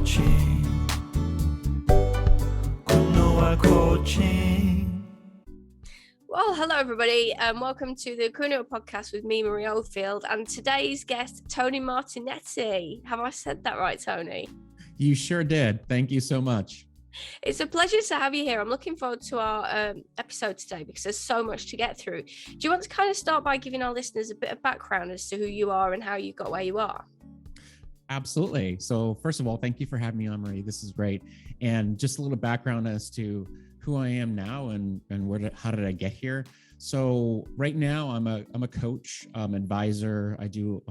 coaching. Kuno coaching. Well, hello everybody, and welcome to the Burnout podcast with me, Marie Oldfield, and today's guest, Tony Martinetti. Have I said that right, Tony? You sure did. Thank you so much. It's a pleasure to have you here. I'm looking forward to our episode today because there's so much to get through. Do you want to kind of start by giving our listeners a bit of background as to who you are and how you got where you are? Absolutely. So first of all, thank you for having me on, Marie. This is great. And just a little background as to who I am now and how did I get here? So right now I'm a coach, advisor. I do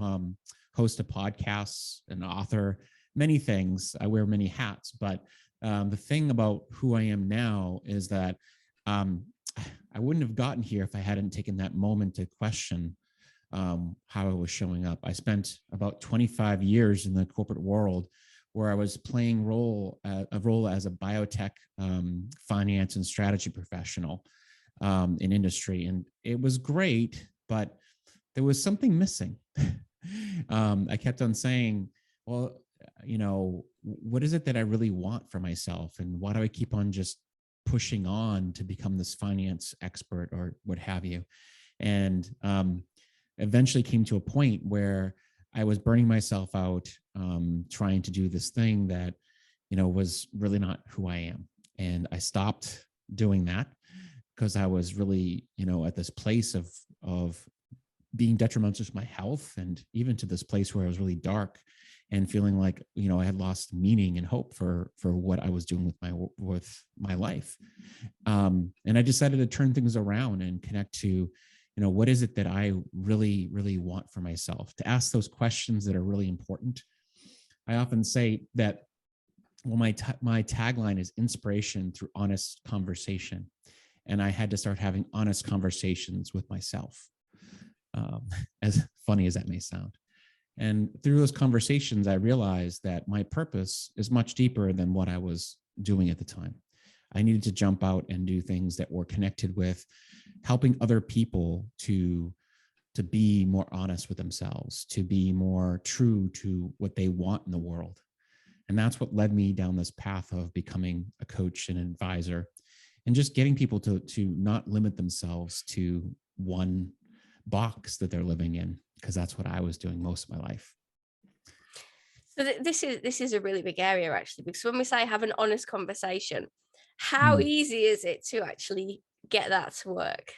host a podcast, an author, many things. I wear many hats, but the thing about who I am now is that I wouldn't have gotten here if I hadn't taken that moment to question how I was showing up. I spent about 25 years in the corporate world where I was playing a role as a biotech finance and strategy professional in industry. And it was great, but there was something missing. I kept on saying, well, what is it that I really want for myself? And why do I keep on just pushing on to become this finance expert or what have you? And eventually came to a point where I was burning myself out, trying to do this thing that, was really not who I am. And I stopped doing that because I was really, at this place of being detrimental to my health, and even to this place where I was really dark and feeling like, I had lost meaning and hope for what I was doing with my life. And I decided to turn things around and connect to, what is it that I really, really want for myself? To ask those questions that are really important. I often say that, well, my tagline is inspiration through honest conversation. And I had to start having honest conversations with myself, as funny as that may sound. And through those conversations, I realized that my purpose is much deeper than what I was doing at the time. I needed to jump out and do things that were connected with helping other people to be more honest with themselves, to be more true to what they want in the world. And that's what led me down this path of becoming a coach and advisor, and just getting people to not limit themselves to one box that they're living in, because that's what I was doing most of my life. So this is a really big area, actually, because when we say have an honest conversation, how easy is it to actually get that to work?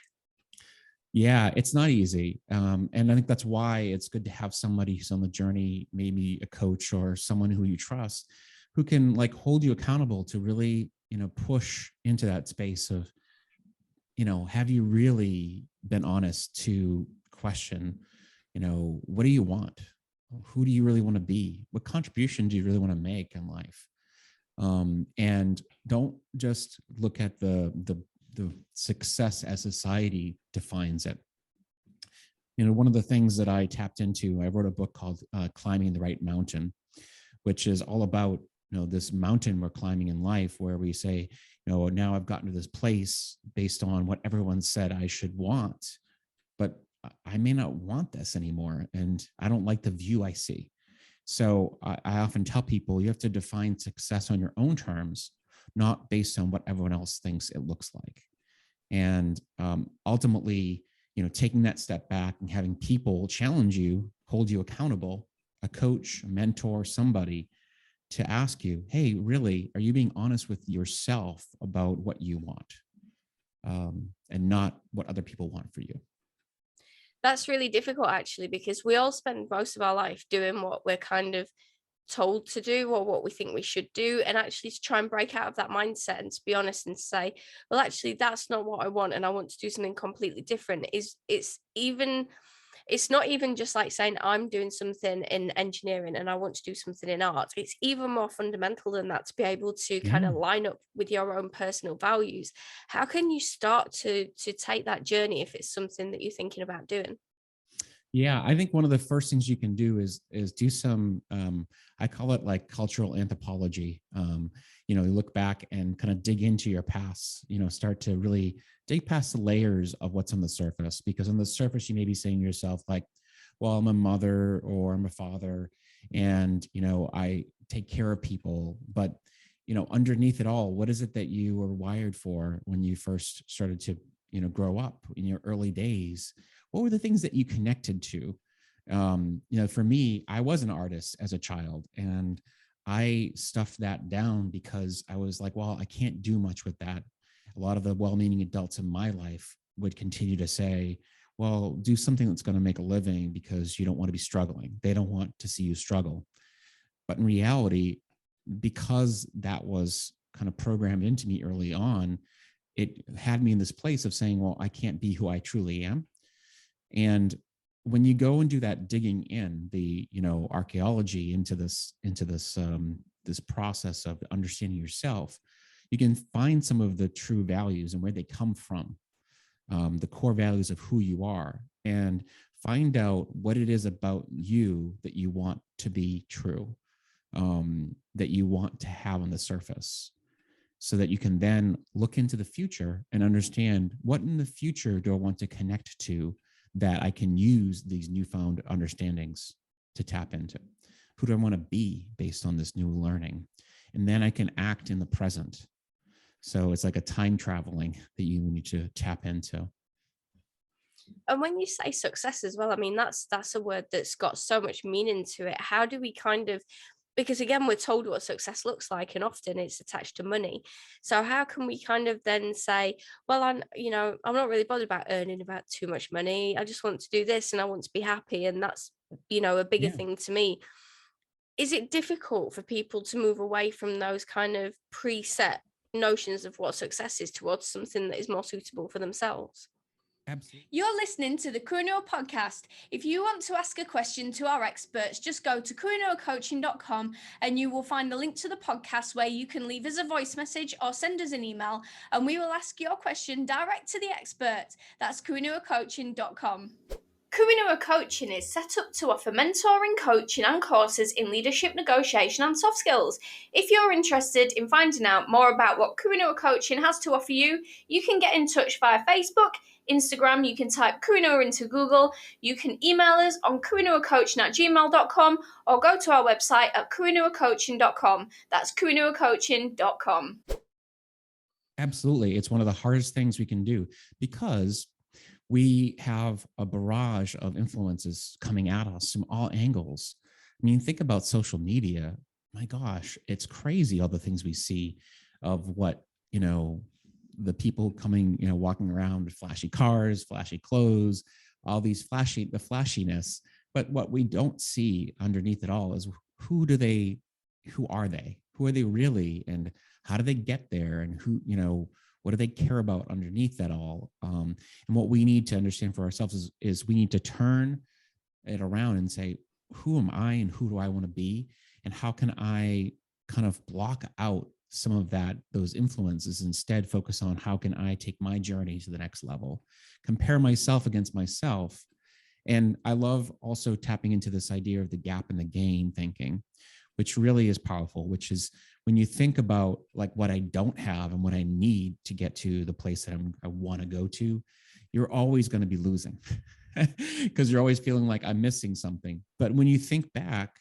Yeah, it's not easy. And I think that's why it's good to have somebody who's on the journey, maybe a coach or someone who you trust, who can hold you accountable to really, push into that space of, have you really been honest to question, what do you want? Who do you really want to be? What contribution do you really want to make in life? And don't just look at the success as society defines it. One of the things that I tapped into, I wrote a book called Climbing the Right Mountain, which is all about, this mountain we're climbing in life, where we say, now I've gotten to this place based on what everyone said I should want, but I may not want this anymore. And I don't like the view I see. So I often tell people you have to define success on your own terms, not based on what everyone else thinks it looks like. And ultimately, taking that step back and having people challenge you, hold you accountable, a coach, a mentor, somebody to ask you, hey, really, are you being honest with yourself about what you want, and not what other people want for you? That's really difficult, actually, because we all spend most of our life doing what we're kind of told to do or what we think we should do, and actually to try and break out of that mindset and to be honest and say, well, actually that's not what I want and I want to do something completely different. It's not even just like saying I'm doing something in engineering and I want to do something in art. It's even more fundamental than that, to be able to kind of line up with your own personal values. How can you start to take that journey if it's something that you're thinking about doing? Yeah, I think one of the first things you can do is do some, I call it cultural anthropology. You look back and kind of dig into your past, start to really dig past the layers of what's on the surface, because on the surface, you may be saying to yourself well, I'm a mother or I'm a father, and, I take care of people. But, underneath it all, what is it that you were wired for when you first started to, grow up in your early days? What were the things that you connected to? For me, I was an artist as a child, and I stuffed that down because I was like, well, I can't do much with that. A lot of the well-meaning adults in my life would continue to say, well, do something that's going to make a living because you don't want to be struggling. They don't want to see you struggle. But in reality, because that was kind of programmed into me early on, it had me in this place of saying, well, I can't be who I truly am. And when you go and do that digging in, the archaeology into this process of understanding yourself, you can find some of the true values and where they come from, the core values of who you are, and find out what it is about you that you want to be true, that you want to have on the surface, so that you can then look into the future and understand, what in the future do I want to connect to that I can use these newfound understandings to tap into? Who do I want to be based on this new learning? And then I can act in the present. So it's like a time traveling that you need to tap into. And when you say success as well, I mean, that's a word that's got so much meaning to it. How do we kind of, because again, we're told what success looks like, and often it's attached to money. So how can we kind of then say, well, I'm not really bothered about earning about too much money. I just want to do this and I want to be happy. And that's, a bigger Yeah. thing to me. Is it difficult for people to move away from those kind of preset notions of what success is towards something that is more suitable for themselves? Absolutely. You're listening to the Kuinua podcast. If you want to ask a question to our experts, just go to kuinuacoaching.com and you will find the link to the podcast where you can leave us a voice message or send us an email, and we will ask your question direct to the expert. That's kuinuacoaching.com. Kuinua Coaching is set up to offer mentoring, coaching and courses in leadership, negotiation and soft skills. If you're interested in finding out more about what Kuinua Coaching has to offer you, you can get in touch via Facebook, Instagram. You can type Kuinua into Google. You can email us on kuinuacoaching@gmail.com or go to our website at kuinuacoaching.com. That's kuinuacoaching.com. Absolutely. It's one of the hardest things we can do, because we have a barrage of influences coming at us from all angles. I mean, think about social media. My gosh, it's crazy all the things we see of what, the people coming, walking around with flashy cars, flashy clothes, all these the flashiness. But what we don't see underneath it all is, who are they? Who are they really? And how do they get there? And what do they care about underneath that all? And what we need to understand for ourselves is we need to turn it around and say, who am I and who do I want to be? And how can I kind of block out some of those influences, instead focus on how can I take my journey to the next level, compare myself against myself. And I love also tapping into this idea of the gap and the gain thinking, which really is powerful, which is when you think about like what I don't have and what I need to get to the place that I want to go to, you're always going to be losing because you're always feeling like I'm missing something. But when you think back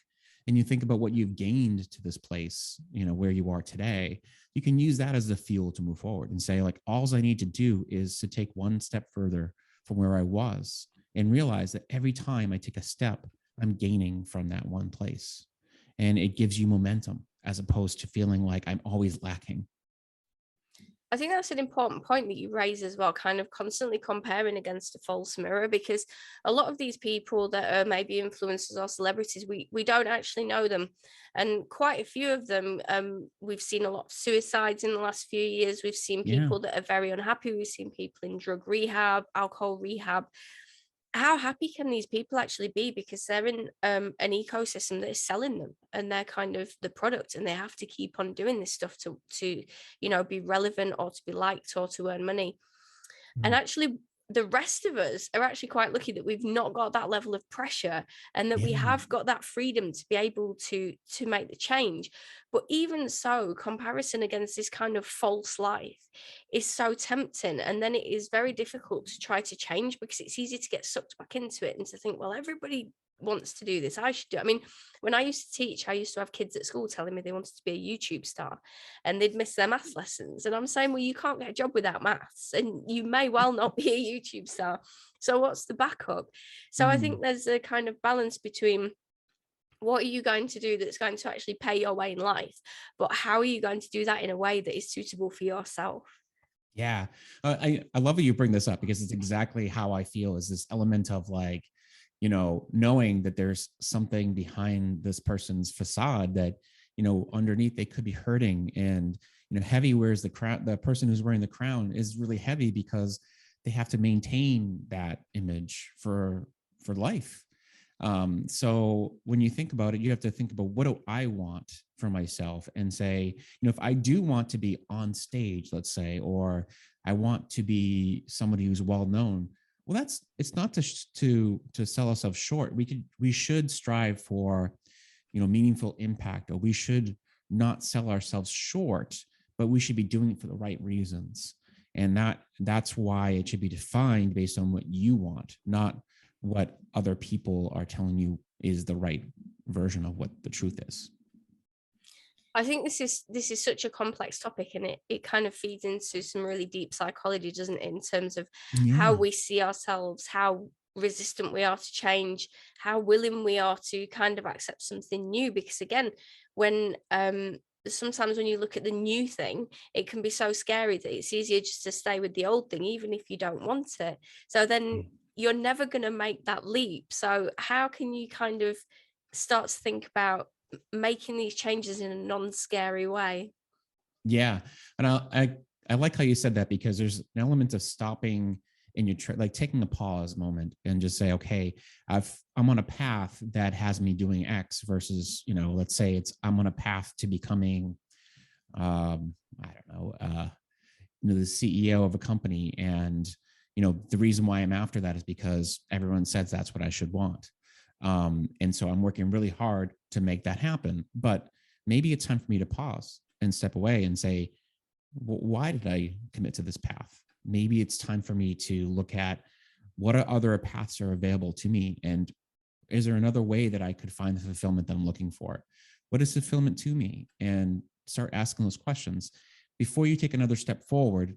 and you think about what you've gained to this place, where you are today, you can use that as the fuel to move forward and say, like, all I need to do is to take one step further from where I was, and realize that every time I take a step, I'm gaining from that one place. And it gives you momentum, as opposed to feeling like I'm always lacking. I think that's an important point that you raise as well, kind of constantly comparing against a false mirror, because a lot of these people that are maybe influencers or celebrities, we don't actually know them. And quite a few of them, we've seen a lot of suicides in the last few years. We've seen people that are very unhappy. We've seen people in drug rehab, alcohol rehab. How happy can these people actually be, because they're in an ecosystem that is selling them, and they're kind of the product, and they have to keep on doing this stuff to be relevant, or to be liked, or to earn money. And actually, the rest of us are actually quite lucky that we've not got that level of pressure, and that we have got that freedom to be able to make the change. But even so, comparison against this kind of false life is so tempting, and then it is very difficult to try to change, because it's easy to get sucked back into it and to think, well, everybody wants to do this, I should do it. I mean, when I used to teach, I used to have kids at school telling me they wanted to be a YouTube star and they'd miss their maths lessons. And I'm saying, well, you can't get a job without maths and you may well not be a YouTube star. So what's the backup? So I think there's a kind of balance between what are you going to do that's going to actually pay your way in life, but how are you going to do that in a way that is suitable for yourself? Yeah. I love that you bring this up, because it's exactly how I feel, is this element of like, knowing that there's something behind this person's facade that, underneath they could be hurting. And, heavy wears the crown. The person who's wearing the crown is really heavy because they have to maintain that image for life. So when you think about it, you have to think about, what do I want for myself, and say, if I do want to be on stage, let's say, or I want to be somebody who's well known, well, it's not to sell ourselves short. We should strive for, meaningful impact, or we should not sell ourselves short, but we should be doing it for the right reasons. And that's why it should be defined based on what you want, not what other people are telling you is the right version of what the truth is. I think this is such a complex topic, and it kind of feeds into some really deep psychology, doesn't it, in terms of how we see ourselves, how resistant we are to change, how willing we are to kind of accept something new. Because again, when sometimes when you look at the new thing, it can be so scary that it's easier just to stay with the old thing, even if you don't want it. So then you're never going to make that leap. So how can you kind of start to think about making these changes in a non-scary way? Yeah. And I like how you said that, because there's an element of stopping in your like taking a pause moment and just say, okay, I'm on a path that has me doing X versus, let's say I'm on a path to becoming, I don't know, the CEO of a company. And, the reason why I'm after that is because everyone says that's what I should want. And so I'm working really hard to make that happen. But maybe it's time for me to pause and step away and say, why did I commit to this path? Maybe it's time for me to look at what other paths are available to me. And is there another way that I could find the fulfillment that I'm looking for? What is fulfillment to me? And start asking those questions. Before you take another step forward,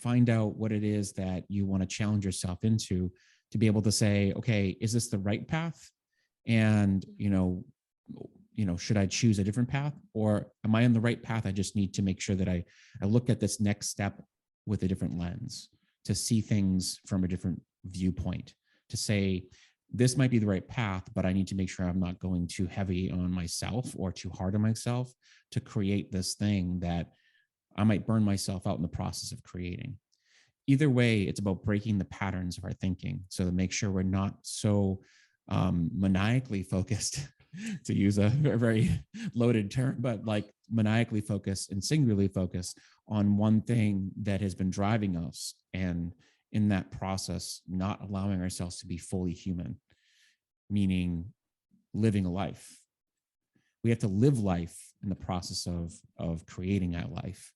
find out what it is that you want to challenge yourself into, to be able to say, okay, is this the right path? And, should I choose a different path, or am I on the right path? I just need to make sure that I look at this next step with a different lens, to see things from a different viewpoint, to say, this might be the right path, but I need to make sure I'm not going too heavy on myself or too hard on myself to create this thing that I might burn myself out in the process of creating. Either way, it's about breaking the patterns of our thinking, so to make sure we're not so maniacally focused, to use a very loaded term, but like maniacally focused and singularly focused on one thing that has been driving us. And in that process, not allowing ourselves to be fully human, meaning living a life. We have to live life in the process of creating that life.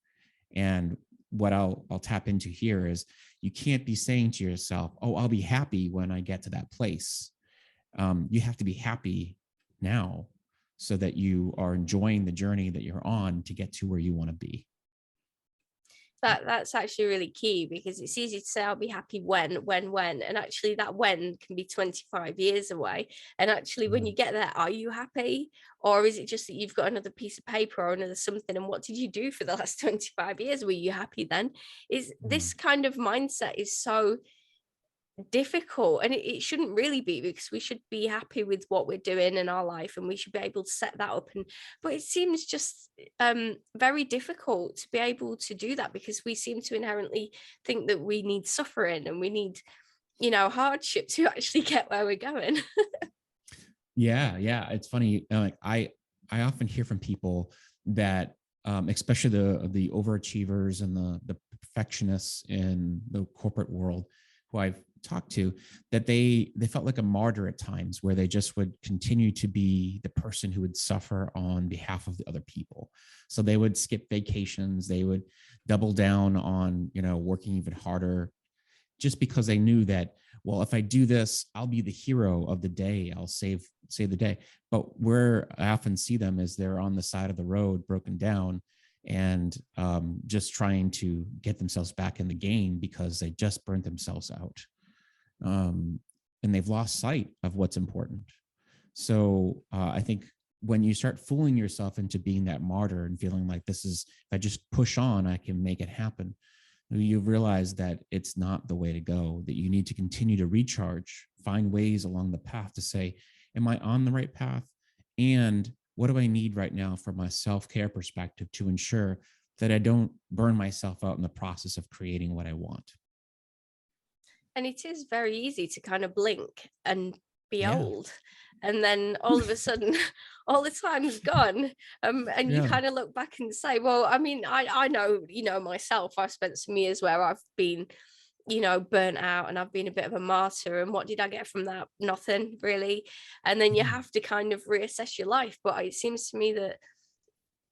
And what I'll tap into here is, you can't be saying to yourself, oh, I'll be happy when I get to that place. You have to be happy now, so that you are enjoying the journey that you're on to get to where you want to be. That's actually really key, because it's easy to say I'll be happy when, and actually that when can be 25 years away. And actually when you get there, are you happy? Or is it just that you've got another piece of paper or another something, and what did you do for the last 25 years? Were you happy then? Is this kind of mindset is so difficult, and it shouldn't really be, because we should be happy with what we're doing in our life, and we should be able to set that up. And but it seems just very difficult to be able to do that, because we seem to inherently think that we need suffering and we need hardship to actually get where we're going. Yeah, it's funny, like I often hear from people that especially the overachievers and the perfectionists in the corporate world, who I've talked to, that they felt like a martyr at times, where they just would continue to be the person who would suffer on behalf of the other people. So they would skip vacations, they would double down on working even harder, just because they knew that, well, if I do this, I'll be the hero of the day. I'll save the day. But where I often see them is they're on the side of the road, broken down, and just trying to get themselves back in the game because they just burnt themselves out. And they've lost sight of what's important. So I think when you start fooling yourself into being that martyr and feeling like this is, if I just push on, I can make it happen, you realize that it's not the way to go, that you need to continue to recharge, find ways along the path to say, am I on the right path? And what do I need right now from a self-care perspective to ensure that I don't burn myself out in the process of creating what I want? And it is very easy to kind of blink and be Yeah. old. And then all of a sudden, all the time's gone. And you Yeah. kind of look back and say, well, I mean, I know, myself, I've spent some years where I've been, burnt out, and I've been a bit of a martyr. And what did I get from that? Nothing really. And then you Yeah. have to kind of reassess your life. But it seems to me that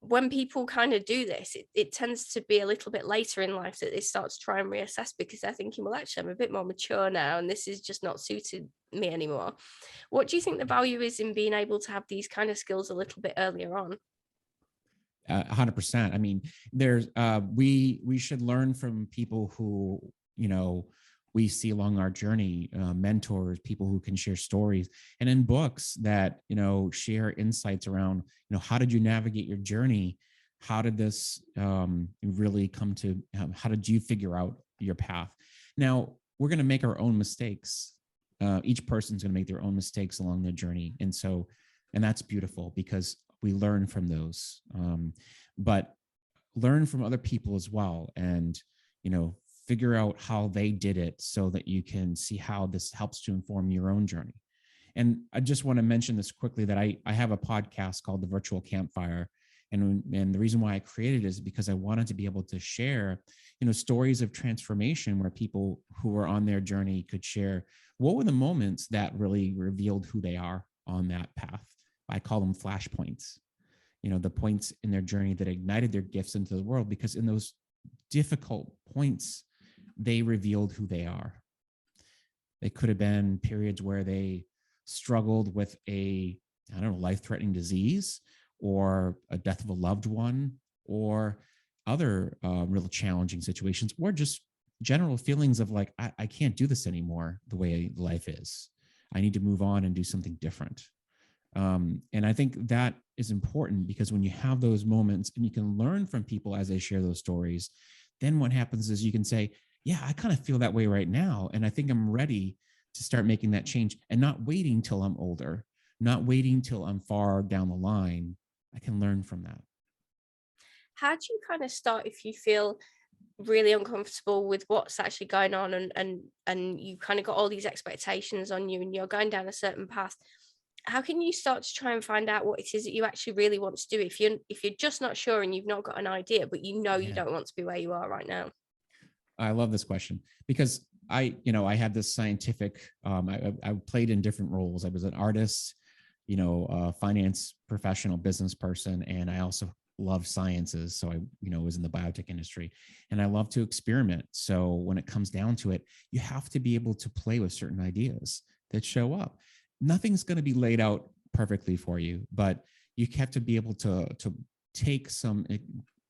when people kind of do this, it tends to be a little bit later in life that they start to try and reassess, because they're thinking, well, actually, I'm a bit more mature now, and this is just not suited me anymore. What do you think the value is in being able to have these kind of skills a little bit earlier on? 100%. I mean, there's we should learn from people who, we see along our journey, mentors, people who can share stories, and in books that, share insights around, how did you navigate your journey? How did this really come to, how did you figure out your path? Now, we're going to make our own mistakes. Each person's going to make their own mistakes along their journey. And that's beautiful because we learn from those, but learn from other people as well. And, figure out how they did it so that you can see how this helps to inform your own journey. And I just want to mention this quickly, that I have a podcast called The Virtual Campfire. And the reason why I created it is because I wanted to be able to share, stories of transformation where people who are on their journey could share what were the moments that really revealed who they are on that path. I call them flashpoints, the points in their journey that ignited their gifts into the world, because in those difficult points, they revealed who they are. They could have been periods where they struggled with life-threatening disease, or a death of a loved one, or other real challenging situations, or just general feelings of like, I can't do this anymore the way life is. I need to move on and do something different. And I think that is important, because when you have those moments and you can learn from people as they share those stories, then what happens is you can say, yeah, I kind of feel that way right now. And I think I'm ready to start making that change, and not waiting till I'm older, not waiting till I'm far down the line. I can learn from that. How do you kind of start if you feel really uncomfortable with what's actually going on, and you kind of got all these expectations on you and you're going down a certain path? How can you start to try and find out what it is that you actually really want to do if you're just not sure and you've not got an idea, but you Yeah. don't want to be where you are right now? I love this question, because I had this scientific, I played in different roles. I was an artist, a finance professional, business person, and I also love sciences. So I, was in the biotech industry, and I love to experiment. So when it comes down to it, you have to be able to play with certain ideas that show up. Nothing's going to be laid out perfectly for you, but you have to be able to take some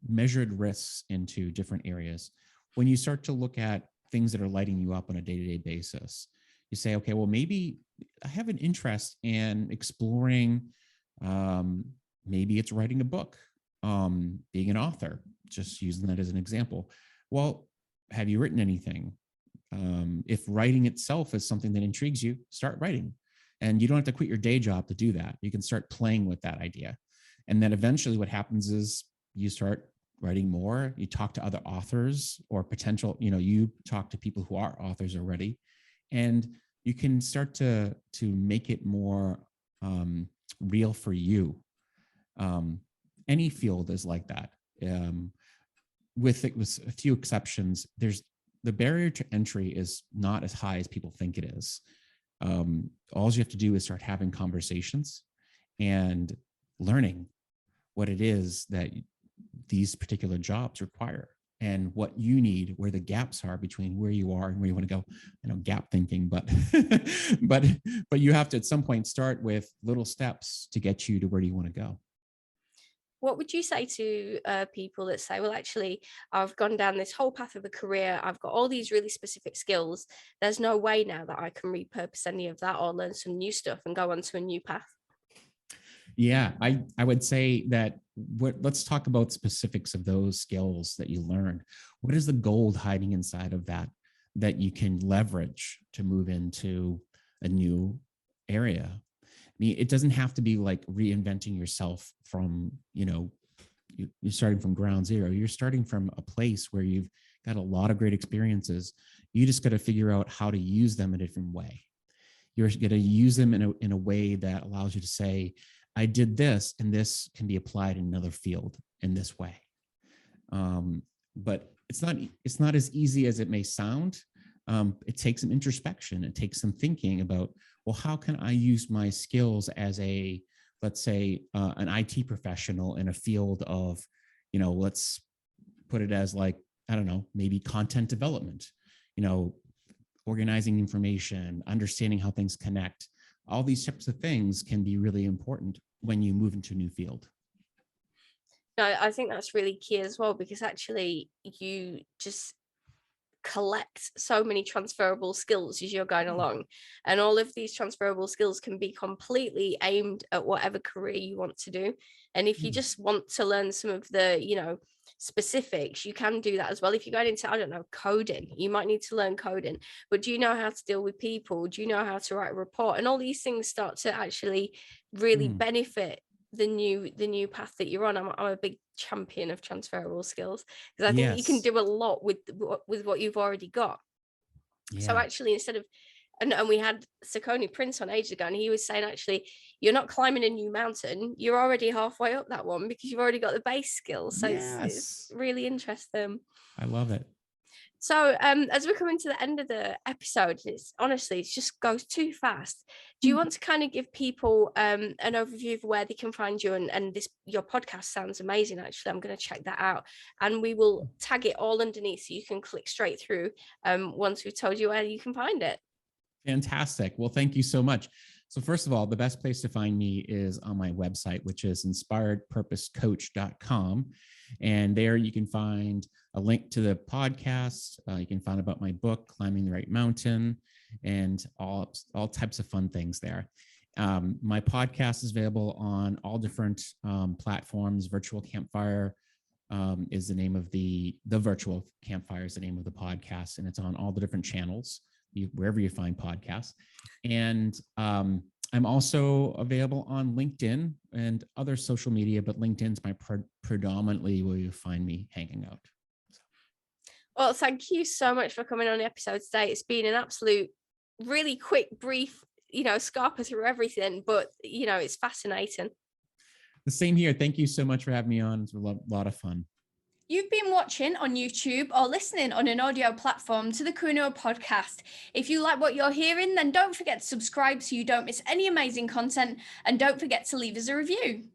measured risks into different areas. When you start to look at things that are lighting you up on a day-to-day basis, you say, okay, well, maybe I have an interest in exploring, maybe it's writing a book, being an author, just using that as an example. Well, have you written anything? If writing itself is something that intrigues you, start writing. And you don't have to quit your day job to do that. You can start playing with that idea. And then eventually what happens is you start writing more, you talk to other authors or potential, you talk to people who are authors already, and you can start to make it more real for you. Any field is like that. With a few exceptions, there's the barrier to entry is not as high as people think it is. All you have to do is start having conversations and learning what it is that these particular jobs require. and what you need, where the gaps are between where you are and where you want to go. I know gap thinking, but but you have to at some point start with little steps to get you to where you want to go. What would you say to people that say, well, actually, I've gone down this whole path of a career. I've got all these really specific skills. There's no way now that I can repurpose any of that or learn some new stuff and go on to a new path. Yeah, I would say that let's talk about specifics of those skills that you learned. What is the gold hiding inside of that you can leverage to move into a new area? I mean, it doesn't have to be like reinventing yourself from, you're starting from ground zero. You're starting from a place where you've got a lot of great experiences. You just got to figure out how to use them a different way. You're going to use them in a way that allows you to say, I did this, and this can be applied in another field in this way. But it's not as easy as it may sound. It takes some introspection. It takes some thinking about, well, how can I use my skills as let's say, an IT professional in a field of, let's put it as like, I don't know, maybe content development, organizing information, understanding how things connect. All these types of things can be really important when you move into a new field. I think that's really key as well, because actually you just collect so many transferable skills as you're going along, and all of these transferable skills can be completely aimed at whatever career you want to do. And if you just want to learn some of the specifics, you can do that as well. If you're going into, I don't know, coding, you might need to learn coding, but do you know how to deal with people? Do you know how to write a report? And all these things start to actually really benefit the new path that you're on. I'm a big champion of transferable skills, because I think you can do a lot with what you've already got. So actually, instead of and we had Saucony Prince on ages ago, and he was saying, actually, you're not climbing a new mountain, you're already halfway up that one, because you've already got the base skills. So it's really interesting. I love it. So as we're coming to the end of the episode, it just goes too fast. Do you want to kind of give people an overview of where they can find you? And your podcast sounds amazing, actually. I'm going to check that out. And we will tag it all underneath so you can click straight through once we've told you where you can find it. Fantastic. Well, thank you so much. So first of all, the best place to find me is on my website, which is inspiredpurposecoach.com. And there you can find a link to the podcast. You can find about my book, Climbing the Right Mountain, and all types of fun things there. My podcast is available on all different platforms. Virtual Campfire is the name of the Virtual Campfire is the name of the podcast, and it's on all the different channels, wherever you find podcasts. And I'm also available on LinkedIn and other social media, but LinkedIn's my predominantly where you find me hanging out. Well, thank you so much for coming on the episode today. It's been an absolute, really quick, brief, scarper through everything, but it's fascinating. The same here. Thank you so much for having me on. It's a lot of fun. You've been watching on YouTube or listening on an audio platform to the Kuno podcast. If you like what you're hearing, then don't forget to subscribe so you don't miss any amazing content, and don't forget to leave us a review.